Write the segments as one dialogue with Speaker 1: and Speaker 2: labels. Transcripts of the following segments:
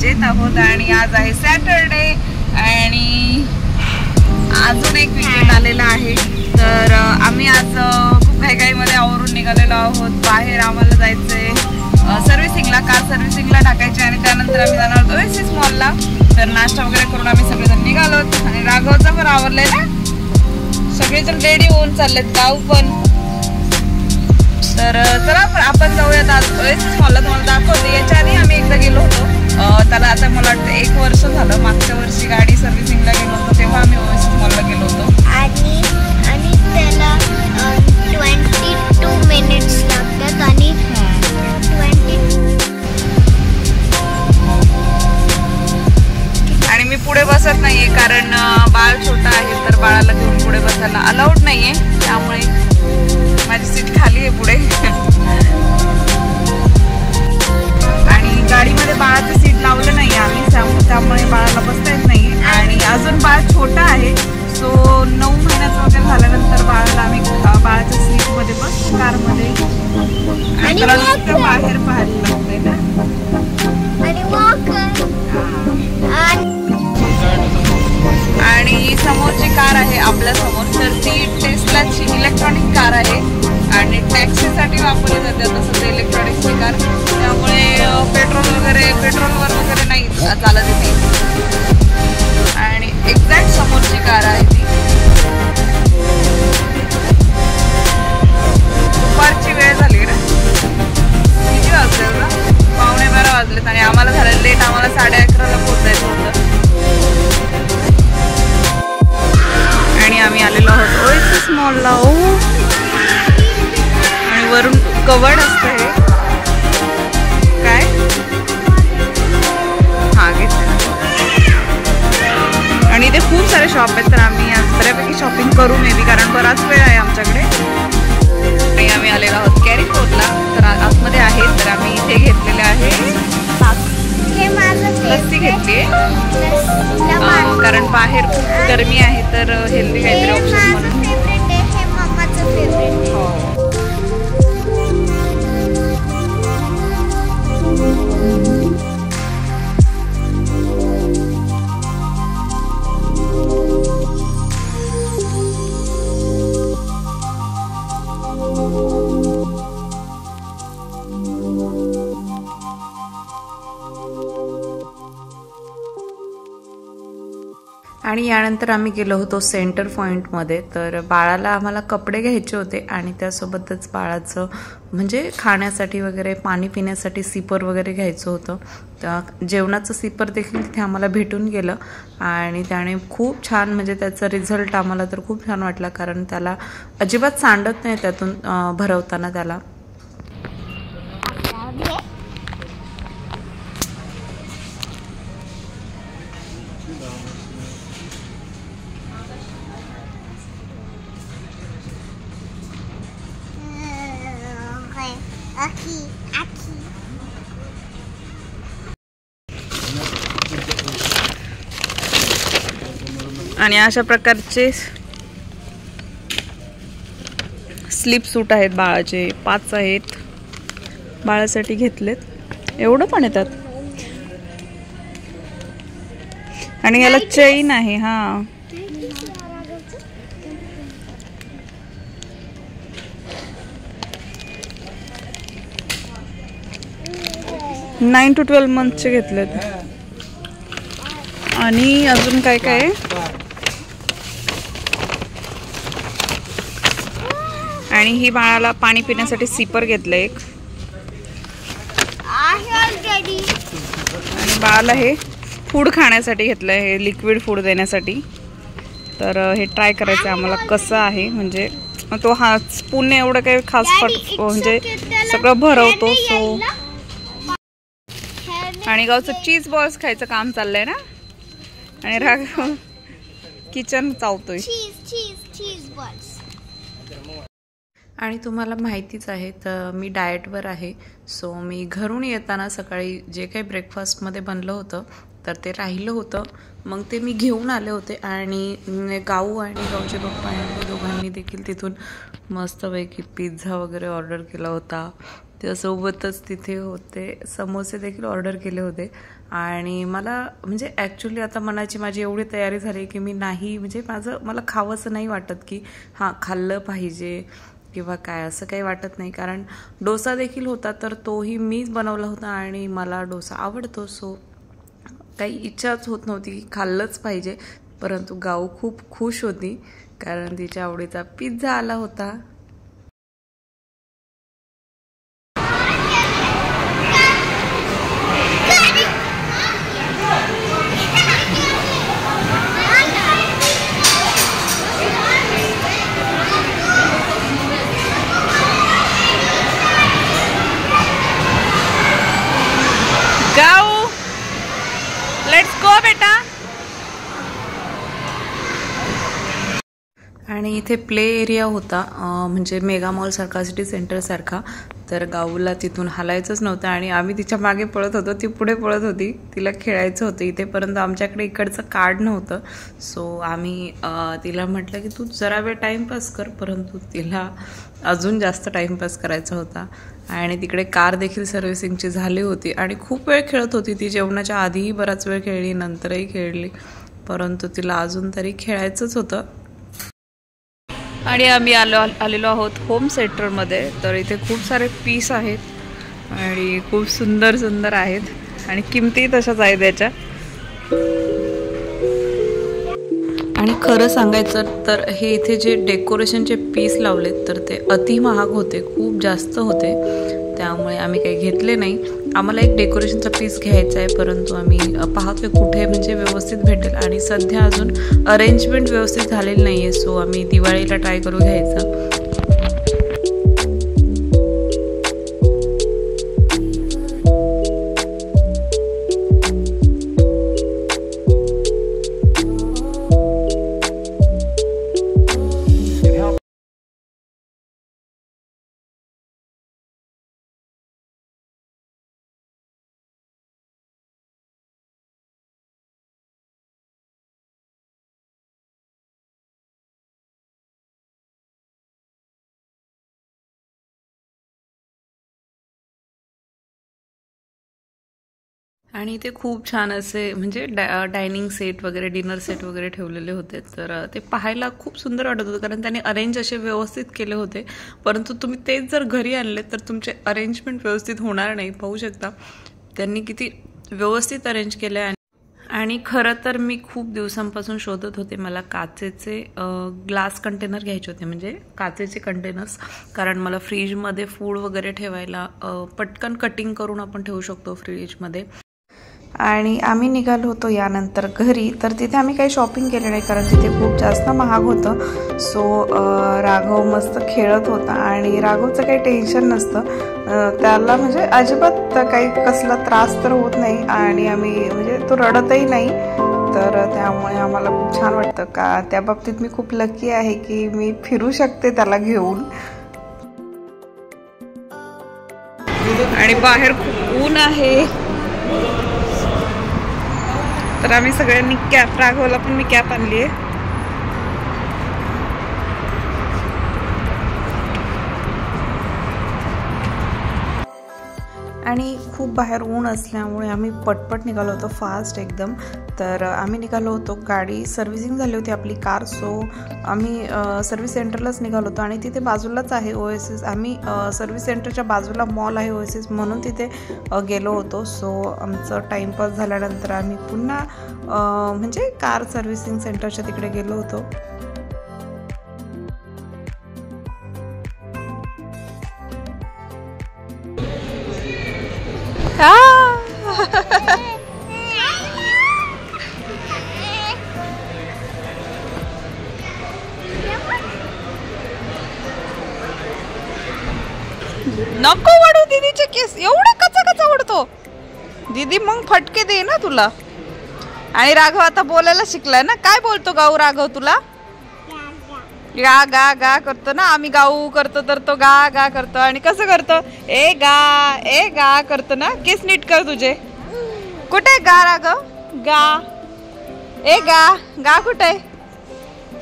Speaker 1: मजेत आहोत आणि आज आहे सॅटरडे आणि अजून एक वीकेंड आलेला आहे. तर आम्ही आज खूप घाईघाईमध्ये आवरून निघालेलो आहोत. बाहेर आम्हाला जायचंय सर्व्हिसिंगला, कार सर्व्हिसिंगला टाकायची आणि त्यानंतर आम्ही जाणार होतो ओएसिस मॉलला. तर नाश्ता वगैरे करून आम्ही सगळेजण निघालोत आणि राघवचा पण आवरलंय ना, सगळेजण रेडी होऊन चाललेत गाव पण. तर चला आपण जाऊयात आज ओएसिस मॉलला. तुम्हाला दाखवते, याच्या आधी आम्ही एकदा गेलो होतो. त्याला आता मला वाटतं 1 वर्ष झालं. मागच्या वर्षी गाडी सर्व्हिसिंगला गेलो होतो तेव्हा आम्ही ओएसिस मॉलला गेलो होतो
Speaker 2: आणि त्याला 22 मिनिट्स लागतात आणि 20
Speaker 1: आणि मी पुढे बसत नाहीये कारण बाळ छोटा आहे. तर बाळाला घेऊन पुढे बसायला अलाउड नाहीये, त्यामुळे माझी सीट खाली आहे पुढे. आणि गाडीमध्ये बाळाचं सीट लावलं नाही आम्ही, त्यामुळे बाळाला बसता येत नाही. आणि अजून बाळ छोटा आहे, सो 9 महिन्याचं वगैरे झाल्यानंतर बाळाला आम्ही बाळाच्या सीटमध्ये बसतो कारमध्ये. आणि बाहेर पाहायला लागतंय ना. आणि समोरची कार आहे आपल्या समोर, तर ती टेस्लाची इलेक्ट्रॉनिक कार आहे आणि टॅक्सीसाठी वापरली जाते आता सध्या इलेक्ट्रॉनिकची कार. त्यामुळे पेट्रोलवर वगैरे नाही चालत इथे. आणि एक्झॅक्ट समोरची कार आहे ती. दुपारची वेळ झाली ना, किती वाजले ना, 11:15 वाजलेत आणि आम्हाला झालं लेट. आम्हाला 11:30ला पोहोचायचं होतं आणि आम्ही आलेलो आहोत ओएसिस मॉलला. आणि वरून कवर्ड असतं हे काय, हा घेतलं. आणि इथे खूप सारे शॉप आहेत, तर आम्ही आज बऱ्यापैकी शॉपिंग करू मे बी, कारण बराच वेळ आहे आमच्याकडे. आणि आम्ही आलेलो आहोत कॅरी रोडला, तर आतमध्ये आहे. तर आम्ही इथे घेतलेले आहे लस्सी घेतली आहे, कारण बाहेर खूप गरमी आहे, तर हेल्दी काहीतरी ऑप्शन म्हणून. आणि यानंतर आम्ही गेलो होतो सेंटर पॉईंटमध्ये. तर बाळाला आम्हाला कपडे घ्यायचे होते आणि त्यासोबतच बाळाचं म्हणजे खाण्यासाठी वगैरे, पाणी पिण्यासाठी सिपर वगैरे घ्यायचं होतं. तर जेवणाचं सिपर देखील तिथे आम्हाला भेटून गेलं आणि त्याने खूप छान, म्हणजे त्याचा रिझल्ट आम्हाला तर खूप छान वाटला, कारण त्याला अजिबात सांडत नाही त्यातून भरवताना त्याला. आणि अशा प्रकारचे स्लीप सूट आहेत बाळाचे, 5 आहेत बाळासाठी घेतलेत. एवढं पण येतात आणि याला चेन आहे. हा, नाईन to 12 मंथचे घेतलेत. आणि अजून काय काय आहे, आणि ही बाळाला पाणी पिण्यासाठी सिपर घेतलं एक, आणि बाळाला हे फूड खाण्यासाठी घेतलंय, हे लिक्विड फूड देण्यासाठी. तर हे ट्राय करायचं आम्हाला कसं आहे, म्हणजे तो हा स्पूनने एवढं काही खास म्हणजे सगळं भरवतो. सो आणि गावचं चीज बॉल्स खायचं काम चाललंय ना, आणि राघव किचन चावतोय. आणि तुम्हाला माहितीच आहे, तर मी डाएटवर आहे. सो मी घरून येताना सकाळी जे काही ब्रेकफास्टमध्ये बनलं होतं तर ते राहिलं होतं, मग ते मी घेऊन आले होते. आणि गाऊ आणि गाऊचे पप्पा यांनी दोघांनी देखील तिथून मस्तपैकी पिझ्झा वगैरे ऑर्डर केला होता. त्यासोबतच तिथे होते समोसे देखील ऑर्डर केले होते. आणि मला म्हणजे ॲक्च्युली आता मनाची माझी एवढी तयारी झाली की मी नाही म्हणजे मला खावंसं नाही वाटत की हां खाल्लं पाहिजे किंवा काय असं काही वाटत नाही. कारण डोसा देखील होता तर तोही मीच बनवला होता आणि मला डोसा आवडतो. सो काही इच्छाच होत नव्हती की खाल्लंच पाहिजे. परंतु गाऊ खूप खुश होती कारण तिच्या आवडीचा पिझ्झा आला होता. गाऊ लेट्स गो बेटा. आणि इथे प्ले एरिया होता म्हणजे मेगा मॉल सारखा सिटी सेंटर सारखा. तर गाऊला तिथून हलायचंच नव्हतं आणि आम्ही तिच्या मागे पळत होतो. ती पुढे पळत होती. तिला खेळायचं होतं इथेपर्यंत आमच्याकडे इकडचं कार्ड नव्हतं. सो आम्ही तिला म्हटलं की तू जरा वेळ टाईमपास कर. परंतु तिला अजून जास्त टाईमपास करायचा होता. आणि तिकडे कार देखील सर्व्हिसिंगची झाली होती आणि खूप वेळ खेळत होती ती. जेवणाच्या आधीही बराच वेळ खेळली नंतरही खेळली परंतु तिला अजून तरी खेळायचंच होतं. आणि आम्ही आलेलो आहोत होम सेंटरमध्ये. तर इथे खूप सारे पीस आहेत आणि खूप सुंदर सुंदर आहेत आणि किमती तशाच आहेत त्याच्या. आणि खरं सांगायचं तर हे इथे जे डेकोरेशनचे पीस लावलेत तर ते अति महाग होते, खूप जास्त होते. त्यामुळे आम्ही काही घेतले नाही. आम्हाला एक डेकोरेशनचा पीस घ्यायचा आहे परंतु आम्ही पाहतोय कुठे म्हणजे व्यवस्थित भेटेल. आणि सध्या अजून अरेंजमेंट व्यवस्थित झालेली नाही आहे. सो आम्ही दिवाळीला ट्राय करू घ्यायचं. आणि इथे खूप छान असे म्हणजे डायनिंग सेट वगैरे डिनर सेट वगैरे ठेवलेले होते. तर ते पाहायला खूप सुंदर वाटत होतं कारण त्याने अरेंज असे व्यवस्थित केले होते. परंतु तुम्ही तेच जर घरी आणले तर तुमचे अरेंजमेंट व्यवस्थित होणार नाही. पाहू शकता त्यांनी किती व्यवस्थित अरेंज केले आहे. आणि खरं तर मी खूप दिवसांपासून शोधत होते मला काचेचे ग्लास कंटेनर घ्यायचे होते म्हणजे काचेचे कंटेनर्स. कारण मला फ्रीजमध्ये फूड वगैरे ठेवायला पटकन कटिंग करून आपण ठेवू शकतो फ्रीजमध्ये. आणि आम्ही निघालो होतो यानंतर घरी. तर तिथे आम्ही काही शॉपिंग केले नाही कारण तिथे खूप जास्त महाग होतं. सो राघव मस्त खेळत होता आणि राघवचं काही टेन्शन नसतं. त्याला म्हणजे अजिबात काही कसला त्रास तर होत नाही आणि आम्ही म्हणजे तो रडतही नाही. तर त्यामुळे आम्हाला खूप छान वाटतं का त्या बाबतीत मी खूप लकी आहे की मी फिरू शकते त्याला घेऊन. आणि बाहेर खूप ऊन आहे तर आम्ही सगळ्यांनी कॅप, राघवला पण मी कॅप आणली आहे. आणि खूप बाहेर ऊन असल्यामुळे आम्ही पटपट निघालो होतो फास्ट एकदम. तर आम्ही निघालो होतो, गाडी सर्व्हिसिंग झाली होती आपली कार. सो आम्ही सर्व्हिस सेंटरलाच निघालो होतो आणि तिथे बाजूलाच आहे ओएसिस. आम्ही सर्व्हिस सेंटरच्या बाजूला मॉल आहे ओएसिस म्हणून तिथे गेलो होतो. सो आमचं टाईमपास झाल्यानंतर आम्ही पुन्हा म्हणजे कार सर्व्हिसिंग सेंटरच्या तिकडे गेलो होतो. नको वडू दीदीचे केस, एवढे कचा कचा वडतो दीदी, मग फटके दे ना तुला. आणि राघव आता बोलायला शिकलाय ना. काय बोलतो गाऊ राघव तुला? गा गा गा करतो ना. आम्ही गाऊ करतो तर तो गा गा करतो. आणि कसं करतो? ए गा करतो ना. केस नीट कर तुझे. कुठे गा राघव? गा ए गा कुठे?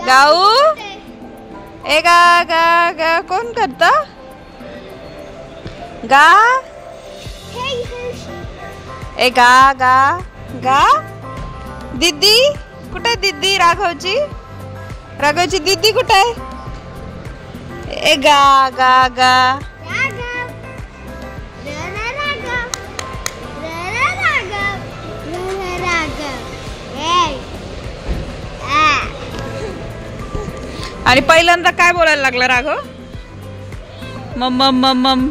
Speaker 1: गाऊ ए गा गा गा कोण करतं? गा ए गा गा गा. दीदी कुठे? दीदी राघवची दीदी कुठे आहे? ए गा गा गा. आणि पहिल्यांदा काय बोलायला लागला राघव? मम मम मम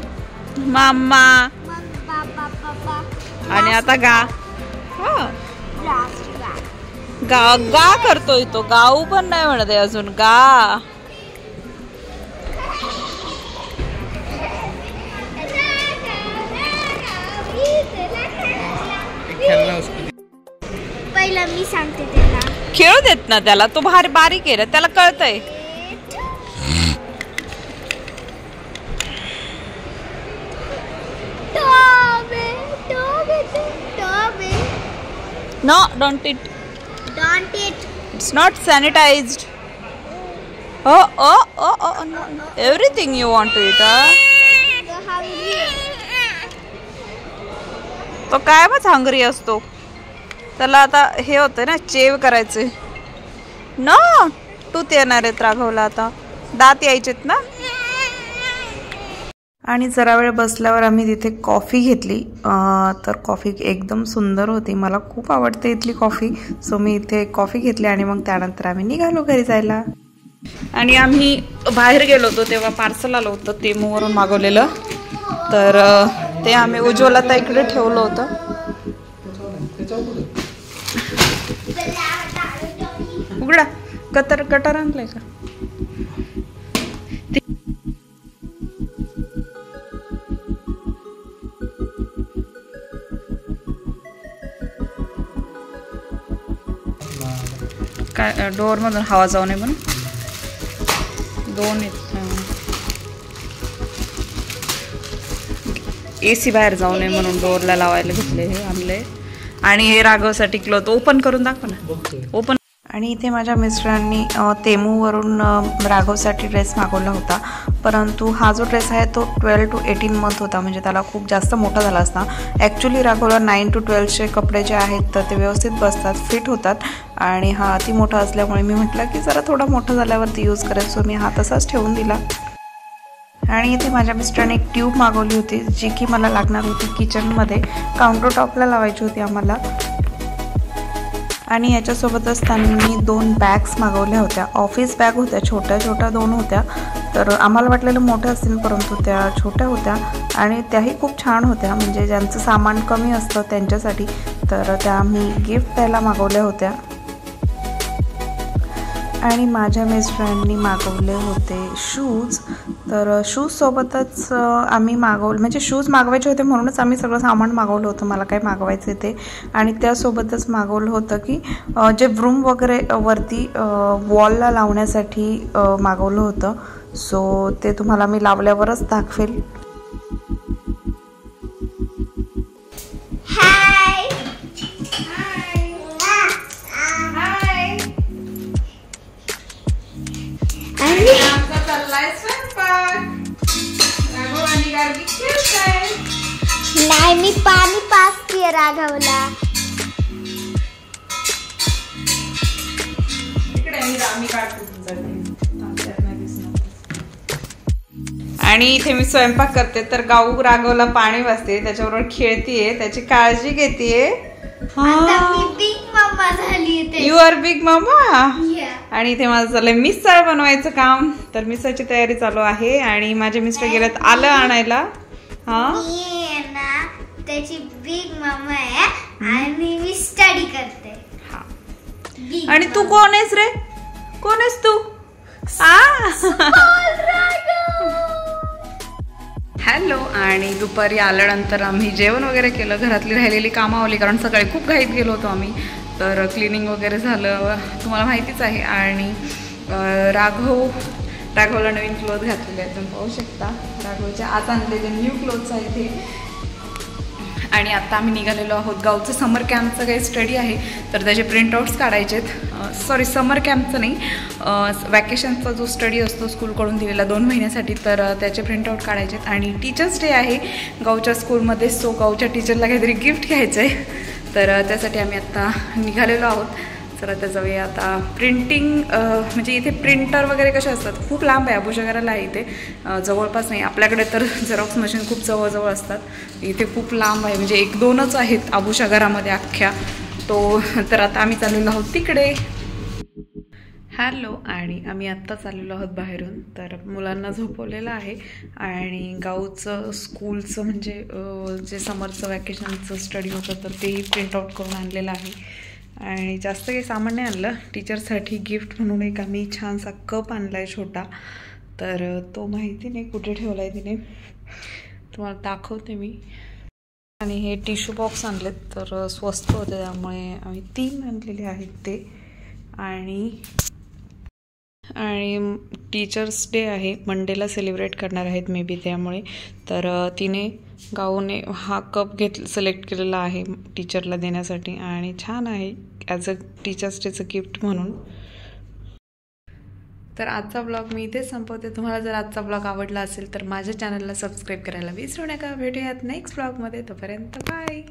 Speaker 1: मामा. आणि आता गा. गा गा करतोय तो. गाऊ पण नाही म्हणत आहे अजून. गा.
Speaker 2: पहिला मी सांगते त्याला.
Speaker 1: खेळू देत ना त्याला. तो भारी बारीक आहे, त्याला कळतंय. No, don't eat.
Speaker 2: Don't eat.
Speaker 1: It's not sanitized. Oh, no. Everything you want to eat, huh?
Speaker 2: So hungry.
Speaker 1: तो कायमच हंग्री असतो. त्याला आता हे होतं ना, चेव करायचे ना. टूथ येणार आहेत राघवला आता. दात यायचेत ना. आणि जरा वेळ बसल्यावर आम्ही तिथे कॉफी घेतली. तर कॉफी एकदम सुंदर होती. मला खूप आवडते इथली कॉफी. सो मी इथे कॉफी घेतली आणि मग त्यानंतर आम्ही निघालो घरी जायला. आणि आम्ही बाहेर गेलो होतो तेव्हा पार्सल आलं होतं तेमूवरून मागवलेलं. तर ते आम्ही उज्ज्वला इकडे ठेवलं होतं. उघडा. कटर आणलंय का? काय डोअर मधून हवा जाऊ नये म्हणून 2 AC बाहेर जाऊ नये म्हणून डोअरला लावायला घेतले हे आणले. आणि हे राघवसाठी क्लॉथ ओपन करून दाखव ना. ओपन. आणि इथे माझ्या मिस्टरांनी तेमूवरून राघवसाठी ड्रेस मागवला होता. परंतु हा जो ड्रेस आहे तो 12 to 18 मंथ होता. म्हणजे त्याला खूप जास्त मोठा झाला असता. ॲक्च्युली राघवला 9 to 12चे कपडे जे आहेत तर ते व्यवस्थित बसतात, फिट होतात. आणि हा अति मोठा असल्यामुळे मी म्हटलं की जरा थोडा मोठा झाल्यावरती यूज करेल. सो मी हा तसाच ठेवून दिला. आणि इथे माझ्या मिस्टरांनी एक ट्यूब मागवली होती जी की मला लागणार होती किचनमध्ये. काउंटर टॉपला लावायची होती आम्हाला. आणि याच्यासोबतच त्यांनी 2 बॅग्स मागवल्या होत्या. ऑफिस बॅग होत्या, छोट्या 2 होत्या. तर आम्हाला वाटलेलं मोठ्या असतील परंतु त्या छोट्या होत्या. आणि त्याही खूप छान होत्या. म्हणजे ज्यांचं सामान कमी असतं त्यांच्यासाठी. तर त्या आम्ही गिफ्ट द्यायला मागवल्या होत्या. आणि माझ्या मिस्टरांनी मागवले होते शूज. तर शूजसोबतच आम्ही म्हणजे शूज मागवायचे होते म्हणूनच आम्ही सगळं सामान मागवलं होतं. मला काय मागवायचं ते. आणि त्यासोबतच मागवलं होतं की जे ब्रूम वगैरे वरती वॉलला लावण्यासाठी मागवलं होतं. सो ते तुम्हाला मी लावल्यावरच दाखवेल.
Speaker 2: नाही मी पाणी पाजते राघवला.
Speaker 1: आणि इथे मी स्वयंपाक करते तर गाऊ राघवला पाणी वाजते, त्याच्याबरोबर खेळतीये, त्याची काळजी घेतीये.
Speaker 2: बिग मम्मा झाली.
Speaker 1: You are big mama. आणि इथे माझं चाललंय मिसळ बनवायचं काम. तर मिसळची तयारी चालू आहे. आणि माझे मिस्टर गेलेत आलं आणायला.
Speaker 2: त्याची बिग मम्मा आहे आणि मी स्टडी करते.
Speaker 1: आणि तू कोण आहेस रे? कोण आहेस तू? हॅलो. आणि दुपारी आल्यानंतर आम्ही जेवण वगैरे केलं. घरातली राहिलेली कामावली कारण सकाळी खूप घाईत गेलो होतो आम्ही. तर क्लिनिंग वगैरे झालं, तुम्हाला माहितीच आहे. आणि राघवला नवीन क्लोथ घातलेले आहेत, तुम्ही पाहू शकता. राघवचे आज आणलेले न्यू क्लोथ्स आहेत हे. आणि आता आम्ही निघालेलो आहोत. गावचं समर कॅम्पचं काही स्टडी आहे तर त्याचे प्रिंटआउट्स काढायचे आहेत. सॉरी समर कॅम्पचं नाही, वॅकेशनचा जो स्टडी असतो स्कूलकडून दिलेला 2 महिन्यासाठी, तर त्याचे प्रिंटआउट काढायचे आहेत. आणि टीचर्स डे आहे गावच्या स्कूलमध्ये, सो गावच्या टीचरला काहीतरी गिफ्ट घ्यायचं आहे, तर त्यासाठी आम्ही आत्ता निघालेलो आहोत. तर आता जाऊया. आता प्रिंटिंग म्हणजे इथे प्रिंटर वगैरे कसे असतात, खूप लांब आहे, आबूशगराला आहे इथे, जवळपास नाही. आपल्याकडे तर झेरॉक्स मशीन खूप जवळजवळ असतात, इथे खूप लांब आहे, म्हणजे 1-2च आहेत आबूशगरामध्ये अख्ख्या. तर आता आम्ही चाललेलो आहोत तिकडे. हॅलो, आणि आम्ही आत्ताच आलेलो आहोत बाहेरून. तर मुलांना झोपवलेलं आहे आणि गावचं स्कूलचं म्हणजे जे समरचं वॅकेशनचं स्टडी होतं तर तेही प्रिंटआउट करून आणलेलं आहे. आणि जास्त काही सामान नाही आणलं, टीचरसाठी गिफ्ट म्हणून एक आम्ही छानसा कप आणला आहे छोटा, तर तो माहिती नाही कुठे ठेवला आहे तिने, तुम्हाला दाखवते मी. आणि हे टिश्यू बॉक्स आणलेत, तर स्वस्त होते त्यामुळे आम्ही 3 आणलेले आहेत ते. आणि टीचर्स डे आहे, मंडेला सेलिब्रेट करणार आहेत मे बी, त्यामुळे तर तिने गाऊने हा कप सिलेक्ट केलेला आहे टीचरला देण्यासाठी, आणि छान आहे ॲज अ टीचर्स डेचं गिफ्ट म्हणून. तर आजचा ब्लॉग मी इथेच संपवते. तुम्हाला जर आजचा ब्लॉग आवडला असेल तर माझ्या चॅनलला सबस्क्राईब करायला विसरू नका. भेटूयात नेक्स्ट ब्लॉगमध्ये, तोपर्यंत बाय.